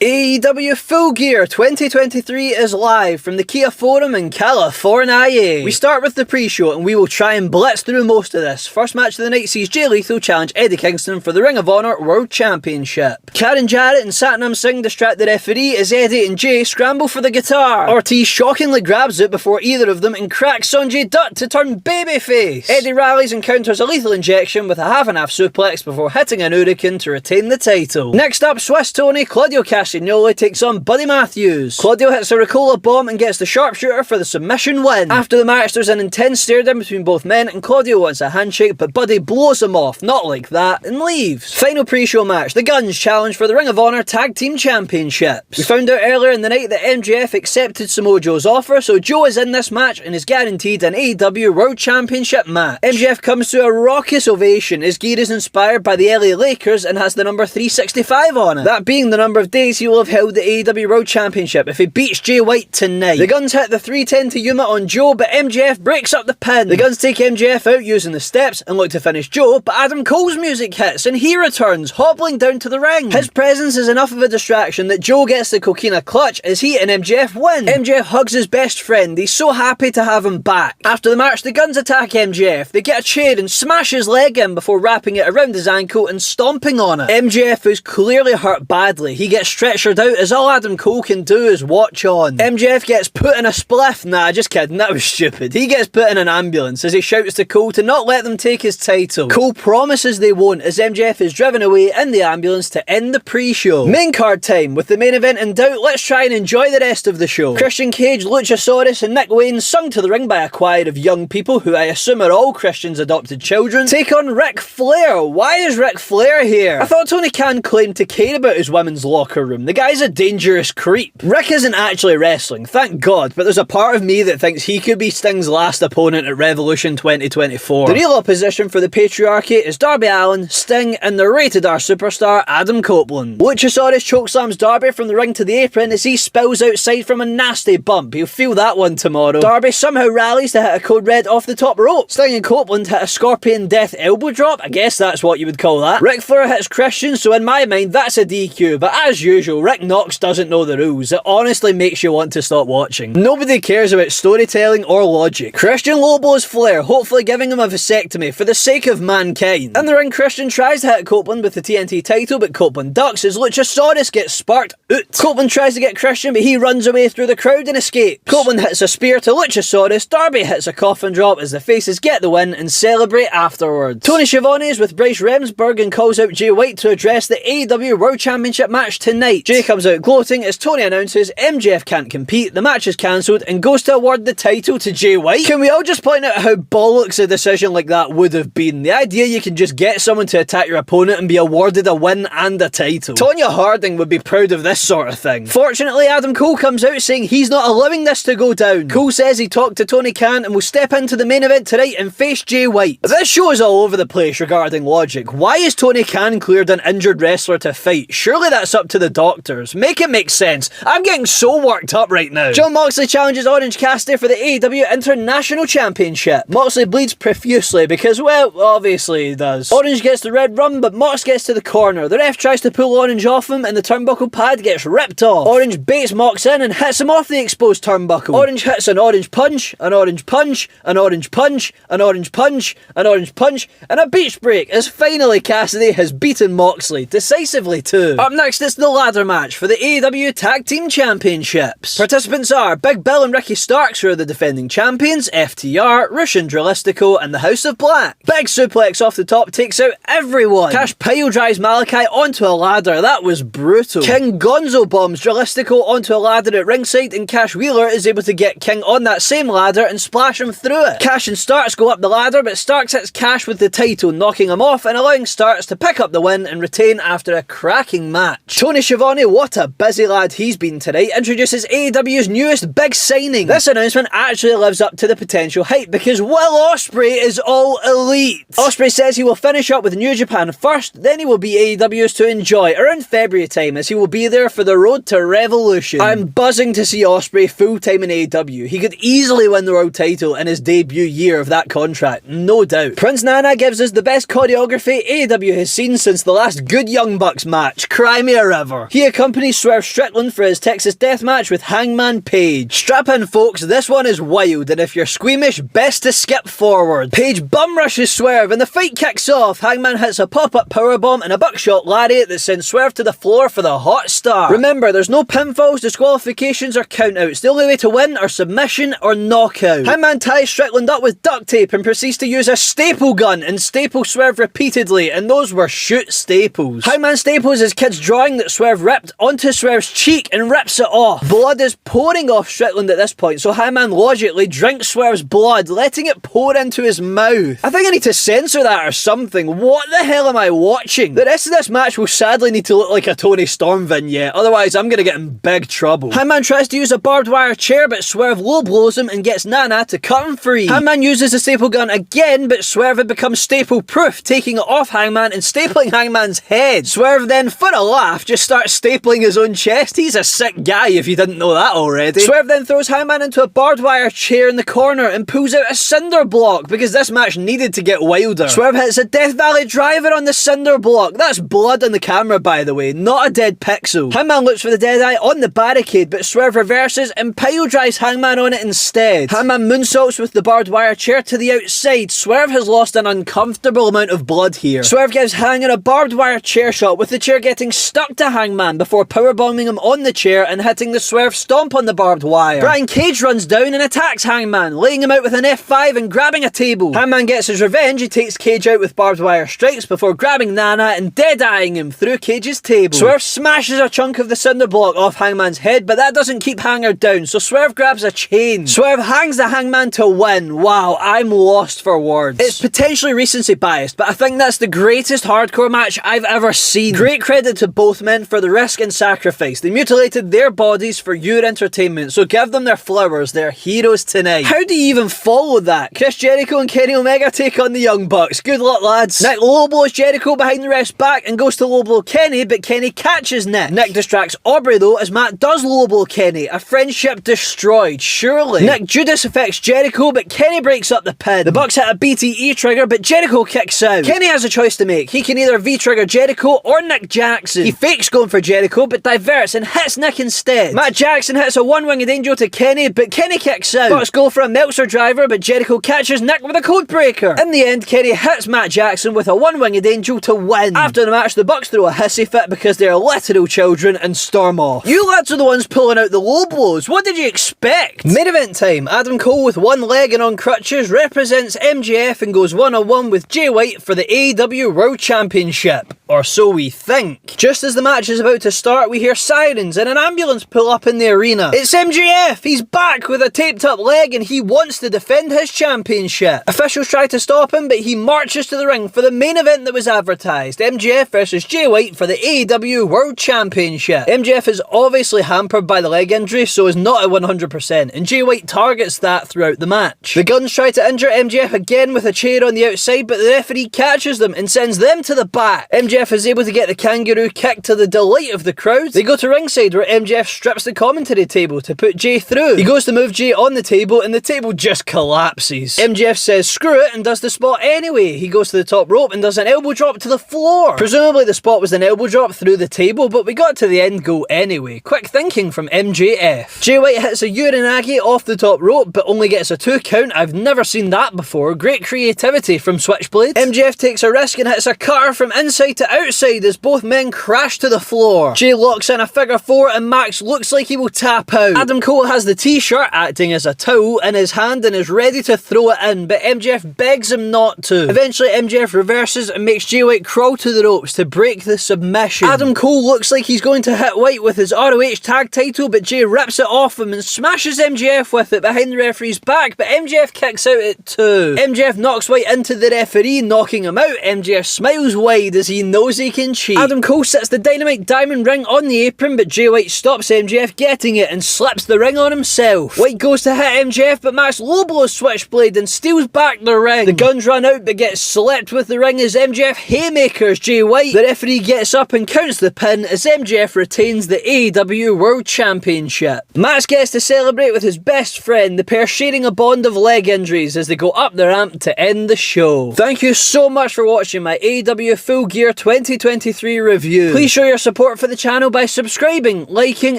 AEW Full Gear 2023 is live from the Kia Forum in California. We start with the pre-show and we will try and blitz through most of this. First match of the night sees Jay Lethal challenge Eddie Kingston for the Ring of Honor World Championship. Karen Jarrett and Satnam Singh distract the referee as Eddie and Jay scramble for the guitar. Ortiz shockingly grabs it before either of them and cracks Sanjay Dutt to turn babyface. Eddie rallies and counters a lethal injection with a half-and-half suplex before hitting an hurricane to retain the title. Next up, Swiss Tony, Claudio Castagnoli takes on Buddy Matthews. Claudio hits a Ricola bomb and gets the sharpshooter for the submission win. After the match, there's an intense stare-down between both men and Claudio wants a handshake, but Buddy blows him off, not like that, and leaves. Final pre-show match, the Guns challenge for the Ring of Honor Tag Team Championships. We found out earlier in the night that MJF accepted Samoa Joe's offer, so Joe is in this match and is guaranteed an AEW World Championship match. MJF comes to a raucous ovation. His gear is inspired by the LA Lakers and has the number 365 on it, that being the number of days he will have held the AEW World Championship if he beats Jay White tonight. The Guns hit the 310 to Yuma on Joe, but MJF breaks up the pin. The Guns take MJF out using the steps and look to finish Joe, but Adam Cole's music hits and he returns, hobbling down to the ring. His presence is enough of a distraction that Joe gets the coquina clutch as he and MJF win. MJF hugs his best friend. He's so happy to have him back. After the match, the Guns attack MJF. They get a chair and smash his leg in before wrapping it around his ankle and stomping on it. MJF is clearly hurt badly. He gets stretchered out as all Adam Cole can do is watch on. MJF gets put in a spliff. Nah, just kidding, that was stupid. He gets put in an ambulance as he shouts to Cole to not let them take his title. Cole promises they won't as MJF is driven away in the ambulance to end the pre-show. Main card time. With the main event in doubt, let's try and enjoy the rest of the show. Christian Cage, Luchasaurus and Nick Wayne, sung to the ring by a choir of young people who I assume are all Christian's adopted children, take on Ric Flair. Why is Ric Flair here? I thought Tony Khan claimed to care about his women's locker room. The guy's a dangerous creep. Rick isn't actually wrestling, thank God, but there's a part of me that thinks he could be Sting's last opponent at Revolution 2024. The real opposition for the Patriarchy is Darby Allin, Sting, and the rated R superstar Adam Copeland. Luchasaurus chokeslams Darby from the ring to the apron as he spills outside from a nasty bump. He'll feel that one tomorrow. Darby somehow rallies to hit a code red off the top rope. Sting and Copeland hit a Scorpion Death elbow drop. I guess that's what you would call that. Ric Flair hits Christian, so in my mind that's a DQ, but as usual, Rick Knox doesn't know the rules. It honestly makes you want to stop watching. Nobody cares about storytelling or logic. Christian lobos Flair, hopefully giving him a vasectomy for the sake of mankind. In the ring, Christian tries to hit Copeland with the TNT title, but Copeland ducks as Luchasaurus gets sparked out. Copeland tries to get Christian, but he runs away through the crowd and escapes. Copeland hits a spear to Luchasaurus. Darby hits a coffin drop as the faces get the win and celebrate afterwards. Tony Schiavone is with Bryce Remsburg and calls out Jay White to address the AEW World Championship match tonight. Jay comes out gloating as Tony announces MJF can't compete, the match is cancelled, and goes to award the title to Jay White. Can we all just point out how bollocks a decision like that would have been? The idea you can just get someone to attack your opponent and be awarded a win and a title. Tonya Harding would be proud of this sort of thing. Fortunately, Adam Cole comes out saying he's not allowing this to go down. Cole says he talked to Tony Khan and will step into the main event tonight and face Jay White. This show is all over the place regarding logic. Why is Tony Khan cleared an injured wrestler to fight? Surely that's up to the doctors. Make it make sense. I'm getting so worked up right now. Jon Moxley challenges Orange Cassidy for the AEW International Championship. Moxley bleeds profusely because, well, obviously he does. Orange gets the red rum, but Mox gets to the corner. The ref tries to pull Orange off him and the turnbuckle pad gets ripped off. Orange baits Mox in and hits him off the exposed turnbuckle. Orange hits an orange punch, an orange punch, an orange punch, an orange punch, an orange punch, and a beach break as finally Cassidy has beaten Moxley, decisively too. Up next it's the ladder match for the AEW Tag Team Championships. Participants are Big Bill and Ricky Starks, who are the defending champions, FTR, Russian Dralistico, and the House of Black. Big suplex off the top takes out everyone. Cash pile drives Malachi onto a ladder. That was brutal. King Gonzo bombs Dralistico onto a ladder at ringside, and Cash Wheeler is able to get King on that same ladder and splash him through it. Cash and Starks go up the ladder, but Starks hits Cash with the title, knocking him off and allowing Starks to pick up the win and retain after a cracking match. Tony Schiavone, what a busy lad he's been tonight, introduces AEW's newest big signing. This announcement actually lives up to the potential hype because Will Ospreay is all elite. Ospreay says he will finish up with New Japan first, then he will be AEW's to enjoy around February time as he will be there for the road to Revolution. I'm buzzing to see Ospreay full-time in AEW. He could easily win the world title in his debut year of that contract, no doubt. Prince Nana gives us the best choreography AEW has seen since the last Good Young Bucks match. Cry me a river. He accompanies Swerve Strickland for his Texas death match with Hangman Page. Strap in folks, this one is wild, and if you're squeamish, best to skip forward. Page bum rushes Swerve and the fight kicks off. Hangman hits a pop-up powerbomb and a buckshot lariat that sends Swerve to the floor for the hot start. Remember, there's no pinfalls, disqualifications or countouts. The only way to win are submission or knockout. Hangman ties Strickland up with duct tape and proceeds to use a staple gun and staple Swerve repeatedly, and those were shoot staples. Hangman staples his kid's drawing that Swerve ripped onto Swerve's cheek and rips it off. Blood is pouring off Strickland at this point, so Hangman logically drinks Swerve's blood, letting it pour into his mouth. I think I need to censor that or something. What the hell am I watching? The rest of this match will sadly need to look like a Tony Storm vignette, otherwise I'm gonna get in big trouble. Hangman tries to use a barbed wire chair, but Swerve low blows him and gets Nana to cut him free. Hangman uses the staple gun again, but Swerve had become staple proof, taking it off Hangman and stapling Hangman's head. Swerve then, for a laugh, just starts stapling his own chest. He's a sick guy if you didn't know that already. Swerve then throws Hangman into a barbed wire chair in the corner and pulls out a cinder block because this match needed to get wilder. Swerve hits a Death Valley driver on the cinder block. That's blood on the camera, by the way, not a dead pixel. Hangman looks for the Deadeye on the barricade, but Swerve reverses and pile drives Hangman on it instead. Hangman moonsaults with the barbed wire chair to the outside. Swerve has lost an uncomfortable amount of blood here. Swerve gives Hangman a barbed wire chair shot, with the chair getting stuck to Hangman before powerbombing him on the chair and hitting the Swerve stomp on the barbed wire. Brian Cage runs down and attacks Hangman, laying him out with an F5 and grabbing a table. Hangman gets his revenge. He takes Cage out with barbed wire strikes before grabbing Nana and dead-eyeing him through Cage's table. Swerve smashes a chunk of the cinder block off Hangman's head, but that doesn't keep Hanger down, so Swerve grabs a chain. Swerve hangs the Hangman to win. Wow, I'm lost for words. It's potentially recency biased, but I think that's the greatest hardcore match I've ever seen. Great credit to both men for the risk and sacrifice. They mutilated their bodies for your entertainment, so give them their flowers. They're heroes tonight. How do you even follow that? Chris Jericho and Kenny Omega take on the Young Bucks. Good luck, lads. Nick low blows Jericho behind the ref's back and goes to low blow Kenny, but Kenny catches Nick. Nick distracts Aubrey though as Matt does low blow Kenny. A friendship destroyed, surely. Nick Judas affects Jericho, but Kenny breaks up the pin. The Bucks hit a BTE trigger, but Jericho kicks out. Kenny has a choice to make. He can either V-trigger Jericho or Nick Jackson. He fakes going for Jericho, but diverts and hits Nick instead. Matt Jackson hits a one-winged angel to Kenny, but Kenny kicks out. Bucks go for a Meltzer driver, but Jericho catches Nick with a code breaker. In the end, Kenny hits Matt Jackson with a one-winged angel to win. After the match, the Bucks throw a hissy fit because they are literal children and storm off. You lads are the ones pulling out the low blows. What did you expect? Main event time. Adam Cole with one leg and on crutches represents MJF and goes one-on-one with Jay White for the AEW World Championship. Or so we think. Just as the match is about to start, we hear sirens and an ambulance pull up in the arena. It's MJF! He's back with a taped up leg and he wants to defend his championship. Officials try to stop him, but he marches to the ring for the main event that was advertised. MJF versus Jay White for the AEW World Championship. MJF is obviously hampered by the leg injury, so is not at 100%, and Jay White targets that throughout the match. The Guns try to injure MJF again with a chair on the outside, but the referee catches them and sends them to the back. MJF is able to get the kangaroo kick to the delight of the crowd. They go to ringside where MJF strips the commentary table to put Jay through. He goes to move Jay on the table and the table just collapses. MJF says screw it and does the spot anyway. He goes to the top rope and does an elbow drop to the floor. Presumably the spot was an elbow drop through the table, but we got to the end goal anyway. Quick thinking from MJF. Jay White hits a Uranagi off the top rope, but only gets a 2 count. I've never seen that before. Great creativity from Switchblade. MJF takes a risk and hits a cutter from inside to outside as both men crash to the floor. Jay locks in a figure 4 and Max looks like he will tap out. Adam Cole has the t-shirt, acting as a towel, in his hand and is ready to throw it in, but MJF begs him not to. Eventually MJF reverses and makes Jay White crawl to the ropes to break the submission. Adam Cole looks like he's going to hit White with his ROH tag title, but Jay rips it off him and smashes MJF with it behind the referee's back, but MJF kicks out at 2. MJF knocks White into the referee, knocking him out. MJF smiles wide as he knows he can cheat. Adam Cole sets the Dynamite diamond ring on the apron, but Jay White stops MJF getting it and slips the ring on himself. White goes to hit MJF, but Max low blows Switchblade and steals back the ring. The Guns run out but get slapped with the ring as MJF haymakers Jay White. The referee gets up and counts the pin as MJF retains the AEW World Championship. Max gets to celebrate with his best friend, the pair sharing a bond of leg injuries as they go up the ramp to end the show. Thank you so much for watching my AEW Full Gear 2023 review. Please show your support support for the channel by subscribing, liking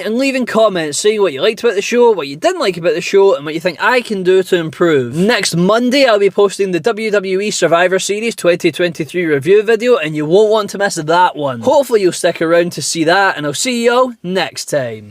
and leaving comments saying what you liked about the show, what you didn't like about the show, and what you think I can do to improve. Next Monday I'll be posting the WWE Survivor Series 2023 review video, and you won't want to miss that one. Hopefully you'll stick around to see that, and I'll see you all next time.